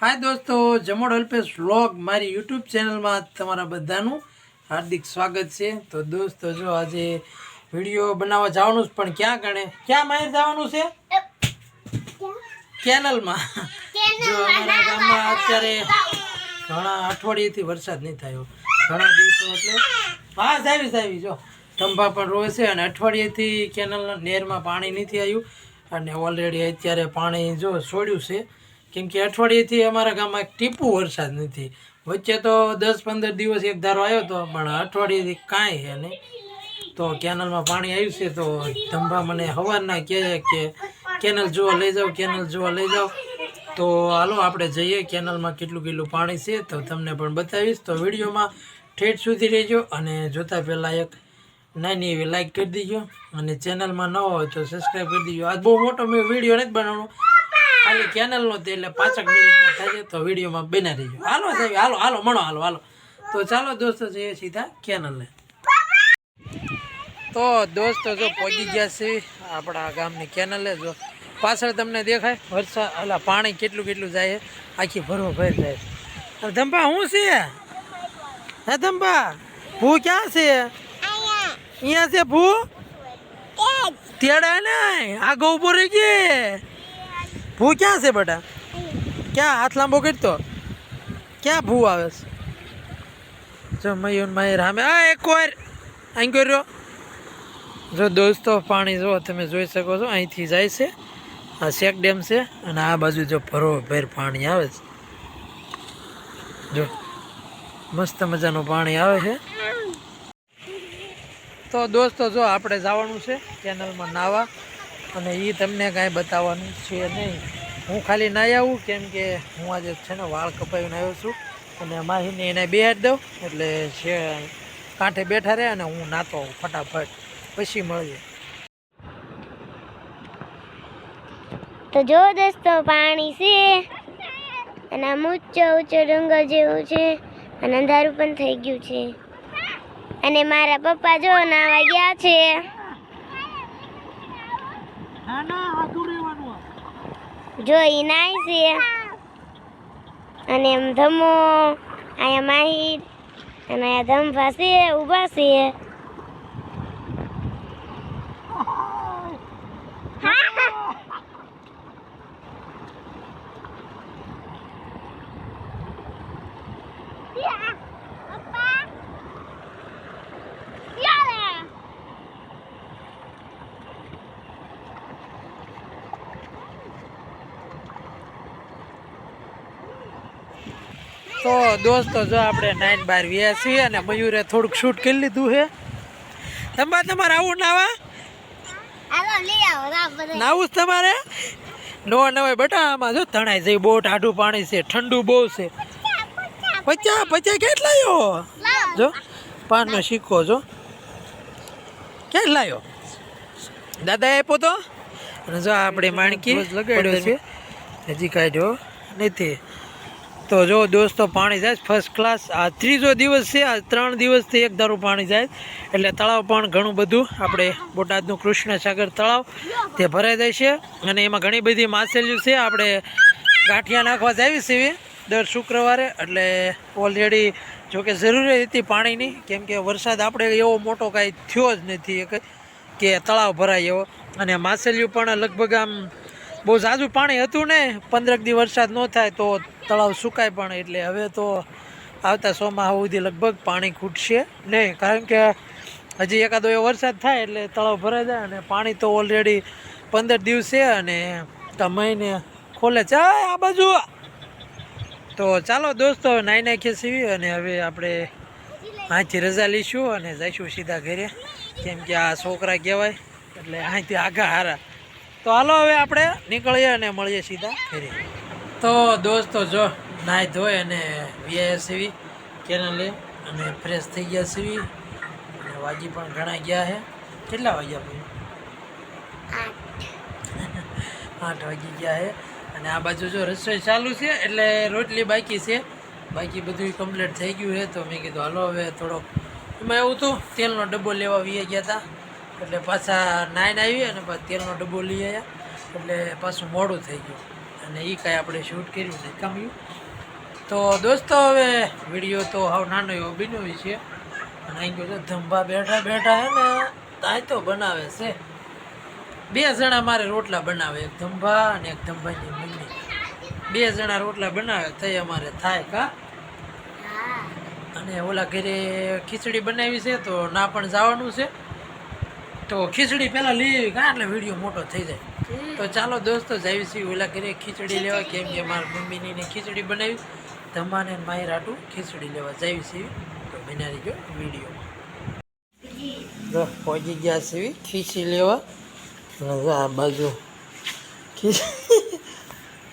हाय दोस्तों, जमोड अल्पेश व्लॉग मारी YouTube channel में तमारा बधानु हार्दिक स्वागत है। तो दोस्तों जो आज वीडियो बनावा जावानुं पण क्या गणे क्या माहिर जावानुं छे केनल में जो अमारा गाम में अत्यारे घणा अठवाडियेथी वरसाद नहीं थयो। घणा दिवसों एटले हाँ जावी जो तंबा पण रोए छे अने अठवाडियेथी केनल नेर में पाणी नहीं आव्युं अने ऑलरेडी अत्यारे पाणी जो छोड्युं छे केम कि अठवाडियेथी अमारा गाम में टीपू वरसाद नहीं। वच्चे तो 10-15 दिवस एक धारो आव्यो तो पण अठवाडियेथी कांई है नहीं। तो केनल में पाणी आव्युं छे तो धंभा मने हवारना कहे के केनल जोवा लई जाओ केनल जोवा लई जाओ। तो हालो आपणे जईए केनल में केटलुं केटलुं पाणी छे तो तमने पण बतावीश। तो विडियो में ठेठ सुधी रहेजो अने जोता पहेला एक नानी एवी लाइक कर दीजो अने चेनल में न होय तो सब्सक्राइब कर दीजो। आज बहुत मोटो मैं विडियो नहीं बनावनो, खाली केनल नो तेले 5 मिनिट में थाय तो विडियो में बना रहीजो। हालो साहेब हालो हालो मणो हालो हालो। तो चलो दोस्तों जईए सीधा केनल ने। तो दोस्तों जो पहुंची गया छे आपणा गामनी केनल जो पाछळ तमने देखाय वरसाद अला पाणी केटલું केटલું जाय आखी भरो भर जाय। धंबा हूँ छे हे धंबा भू क्या छे અહીંયા છે ભૂ તેડા નહીં આગો ઉભો રહી ગયે ભૂ ક્યાં છે બેટા ક્યાં હાથ લાંબો કરતો ક્યાં ભૂ આવે જો મયુન માયર સામે આ એક વાર અહીં કર્યો જો દોસ્તો પાણી જો તમે જોઈ શકો છો અહીંથી જાય છે આ શેક ડેમ છે અને આ બાજુ જો ભરોભર પાણી આવે છે જો મસ્ત મજાનું પાણી આવે છે। तो दोस्तों जो आपणे जवानुं छे केनल में नावा अने ई तमने कांई बताववानुं छे नहीं। हूँ खाली नाई आऊँ केम के हूँ आज छे ने वाळ कपावीने आव्यो छुं अने माहीने एने बेहाड दઉં એટલે છે કાંઠે બેઠા રહે અને હું નાતો આવું ફટાફટ પછી મળીએ। तो जो दोस्तों पाणी छे अने आम ऊंचो ऊंचो डूंगर जेवुं छे अने अंधारुं पण थई गयुं छे अने मारा पप्पा जो नावा गया छे। जो ई नाई छे अने एम धमो आया माहिर अने आया धंभा छे उभा छे। तो दोस्तों जो आपणे 9 बार व्या छीए अने मयूरे थोड़ुंक शूट करी लीधुं छे। तंबा तमारे आवुं नावा हालो ले आओ रा नावुं तमारे नो नवाय बेटा आमां जो तणाई जई बહુ ટાઢું પાણી છે ठंडू बहु छे। पचा पचा કેટલા લાયો जो પાનનો સિક્કો જો કેટલા લાયો દાદાએ આપ્યો તો અને જો આપણે માણકી લગાડ્યો છે હજી કાઢ્યો નથી। तो जो दोस्तों पानी जाए फर्स्ट क्लास आ त्रीजो दिवस है। आ 3 दिवस थी एक धारू पानी जाए एटले तळाव पण घणुं बधुं आपणे बोटादनुं कृष्णसागर तळाव ते भराई जाय छे अने एमां घणी बधी माछलीओ छे। आपणे गांठिया नाखवा जावी छे दर शुक्रवारे एटले ऑलरेडी जो कि जरूरी हती पाणीनी केम के वरसाद आपणे एवो मोटो कांई थयो ज नथी के तळाव भराय एवो अने माछलीओ पण लगभग आम बहु जाजू पाणी हतुं ने 15 दी वरसाद न थाय तो तळाव सुकाय पण एटले हवे तो आवता सोमाह सुधी लगभग पाणी खूटशे नहीं कारण के हजी एकादो एवो वरसाद थाय एटले तळाव भराई जाय अने पाणी तो ऑलरेडी 15 दिवसे अने महीने खोले छे आ बाजू। तो चालो दोस्तों नाई नाखीए सीवी अने हवे आपणे અહીંથી રજા લઈશું અને જઈશું સીધા ઘરે કેમ કે આ છોકરા કહેવાય એટલે અહીંથી આગા હારા। तो हालो हवे आपणे निकळीए अने मळीए सीधा घरे। तो दोस्तों जो नाई धोई अने व्याया सीवी केनले अने फ्रेश थई गया सीवी अने वागी पण घणा गया है। કેટલા વાગ્યા ભાઈ 8 वागी गया है अने आ बाजू जो रसोई चालू छे એટલે રોટલી બાકી છે બાકી બધું કમ્પ્લીટ થઈ ગયું છે। તો મેં કીધું હાલો હવે થોડો એમાં એવું તો તેલનો ડબ્બો લેવા વી ગયા હતા એટલે પાછા નાઈને આવી અને પાછા તેલનો ડબ્બો લઈ આવ્યા એટલે પાછું મોડું થઈ ગયું। અને એ કાંઈ આપણે શૂટ કર્યું નહીં ગમ્યું. તો દોસ્તો હવે વિડીયો તો હાવ નાનો એવો બન્યો છે. અને અહીં ગયો ધંભા બેઠા બેઠા હે ને તાય તો બનાવે છે. 2 જણા મારે રોટલા બનાવે, એક ધંભા અને એક ધંભાની મમ્મી. 2 જણા રોટલા બનાવે થઈ અમારે થાય કા. અને ઓલા ઘરે ખીચડી બનાવી છે તો ના પણ જવાનું છે. તો ખીચડી પહેલાં લઈ આવી કાં એટલે વિડીયો મોટો થઈ જાય. તો ચાલો દોસ્તો જાવી છીએ ઓલા ઘરે ખીચડી લેવા, કેમ કે મારા મમ્મીની ખીચડી બનાવી, ધમાને મારી રાટું ખીચડી લેવા જાવી છીએ. તો બનાવી ગયો વિડીયોમાં. જો પહોંચી ગયા છીએ ખીચડી લેવા. આ બાજુ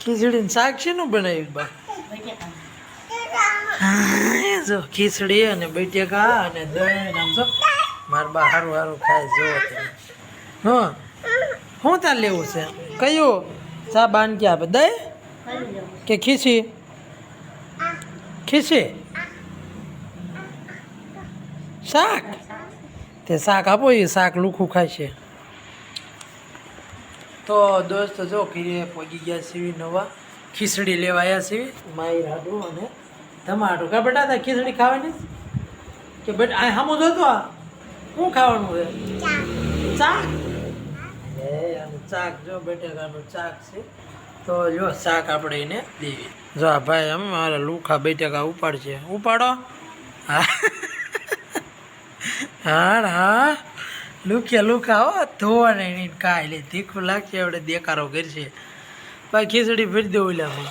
ખીચડીનું શાક શેનું બનાવ્યું બા? જો ખીચડી અને બટેકા અને દહીં. આમ જો મારા બા સારું સારું ખાય જો તમે. હા શું તાર લેવું છે? કયું ચા બાન ક્યાં આપે? દહીં કે ખીચડી? ખીચડી શાક? તે શાક આપો, એ શાક લુખું ખાય છે. તો દોસ્તો જો ઘીરે પહોંચી ગયા છીએ નવા, ખીચડી લેવા આવ્યા છીએ મારી રાડું અને ટમાટું. કા બેટા તાર ખીચડી ખાવાની કે બેટા આ સામું જોતો? આ શું ખાવાનું છે? શાક. આનું શાક જો બટેકાનું શાક છે. તો જો શાક આપણે એને દેવી. જો આ ભાઈ અમે મારા લુખા બટેકા ઉપાડશે. ઉપાડો. હા હા હા લુખ્યા લુખા હો, ધોવાને નહીં કાંઈ લે. તીખું લાગશે આપણે દેકારો કરશે. ભાઈ ખીચડી ભરી દો ઓલામાં.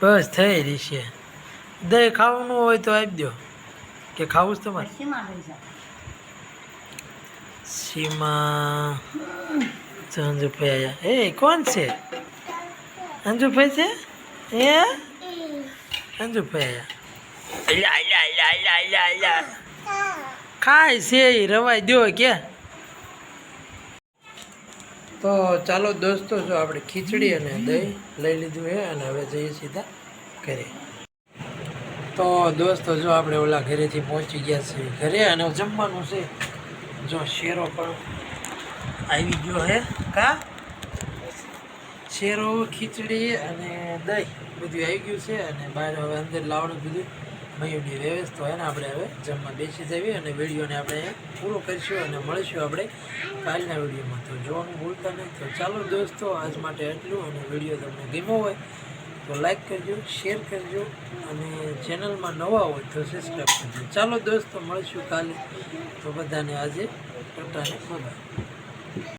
બસ થઈ રહી છે. દહીં ખાવાનું હોય તો આપી દો. કે ખાવું જ તમારે? સીમા અંજુભાઈ આયા. એ કોણ છે? અંજુભાઈ છે? એ અંજુભાઈ આયા. ખાય છે એ રવાય દો કે. તો ચાલો દોસ્તો જો આપણે ખીચડી અને દહીં લઈ લીધું છે અને હવે જઈએ સીધા ઘરે. તો દોસ્તો જો આપણે ઓલા ઘરેથી પહોંચી ગયા છીએ ઘરે અને જમવાનું છે. જો શેરો પણ આવી ગયો હે કા. શેરો, ખીચડી અને દહીં બધું આવી ગયું છે. અને બહાર હવે અંદર લાવવાનું બધું મયુની વ્યવસ્થા હોય ને આપણે હવે જમવા બેસી જઈએ અને વિડીયોને આપણે પૂરો કરીશું અને મળીશું આપણે કાલના વિડીયોમાં. તો જોવાનું ભૂલતા નહીં. તો ચાલો દોસ્તો આજ માટે એટલું. અને વિડીયો તમને ગમ્યો હોય તો લાઈક કરજો, શેર કરજો અને ચેનલમાં નવા હોય તો સબસ્ક્રાઈબ કરજો. ચાલો દોસ્તો મળીશું કાલે. તો બધાને આજે ટાટાને બાય.